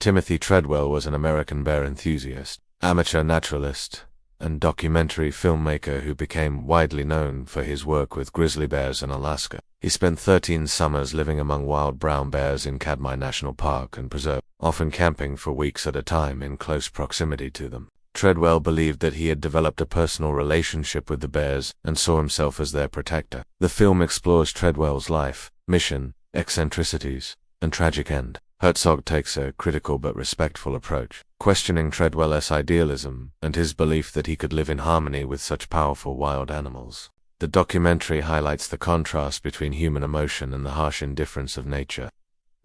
Timothy Treadwell was an American bear enthusiast, amateur naturalist, and documentary filmmaker who became widely known for his work with grizzly bears in Alaska. He spent 13 summers living among wild brown bears in Katmai National Park and Preserve, often camping for weeks at a time in close proximity to them. Treadwell believed that he had developed a personal relationship with the bears and saw himself as their protector. The film explores Treadwell's life, mission, eccentricities, and tragic end. Herzog takes a critical but respectful approach, questioning Treadwell's idealism and his belief that he could live in harmony with such powerful wild animals. The documentary highlights the contrast between human emotion and the harsh indifference of nature.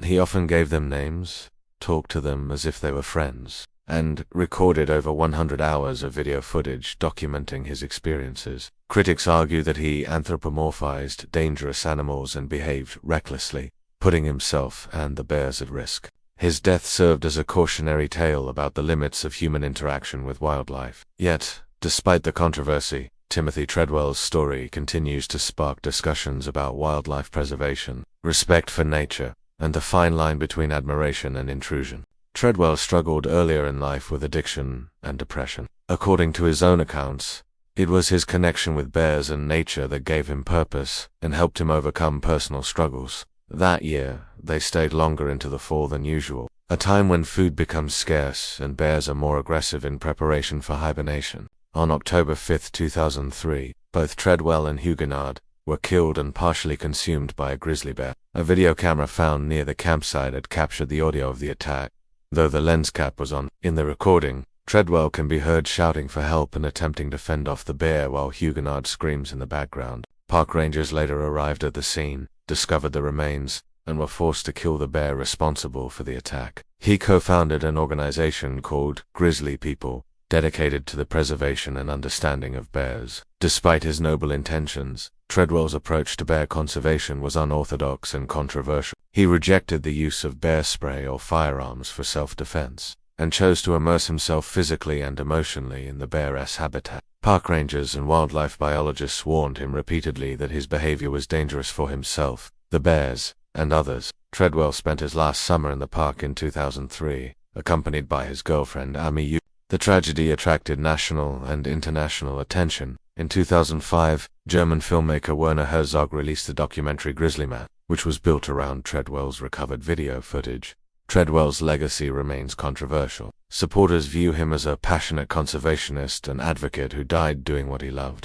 He often gave them names, talked to them as if they were friends, and recorded over 100 hours of video footage documenting his experiences. Critics argue that he anthropomorphized dangerous animals and behaved recklessly, putting himself and the bears at risk. His death served as a cautionary tale about the limits of human interaction with wildlife. Yet, despite the controversy, Timothy Treadwell's story continues to spark discussions about wildlife preservation, respect for nature, and the fine line between admiration and intrusion. Treadwell struggled earlier in life with addiction and depression. According to his own accounts, it was his connection with bears and nature that gave him purpose and helped him overcome personal struggles. That year, they stayed longer into the fall than usual, a time when food becomes scarce and bears are more aggressive in preparation for hibernation. On October 5, 2003, both Treadwell and Huguenard were killed and partially consumed by a grizzly bear. A video camera found near the campsite had captured the audio of the attack, though the lens cap was on. In the recording, Treadwell can be heard shouting for help and attempting to fend off the bear while Huguenard screams in the background. Park rangers later arrived at the scene, discovered the remains, and were forced to kill the bear responsible for the attack. He co-founded an organization called Grizzly People, dedicated to the preservation and understanding of bears. Despite his noble intentions, Treadwell's approach to bear conservation was unorthodox and controversial. He rejected the use of bear spray or firearms for self-defense, and chose to immerse himself physically and emotionally in the bear's habitat. Park rangers and wildlife biologists warned him repeatedly that his behavior was dangerous for himself, the bears, and others. Treadwell spent his last summer in the park in 2003, accompanied by his girlfriend Amy. The tragedy attracted national and international attention. In 2005, German filmmaker Werner Herzog released the documentary Grizzly Man, which was built around Treadwell's recovered video footage. Treadwell's legacy remains controversial. Supporters view him as a passionate conservationist and advocate who died doing what he loved.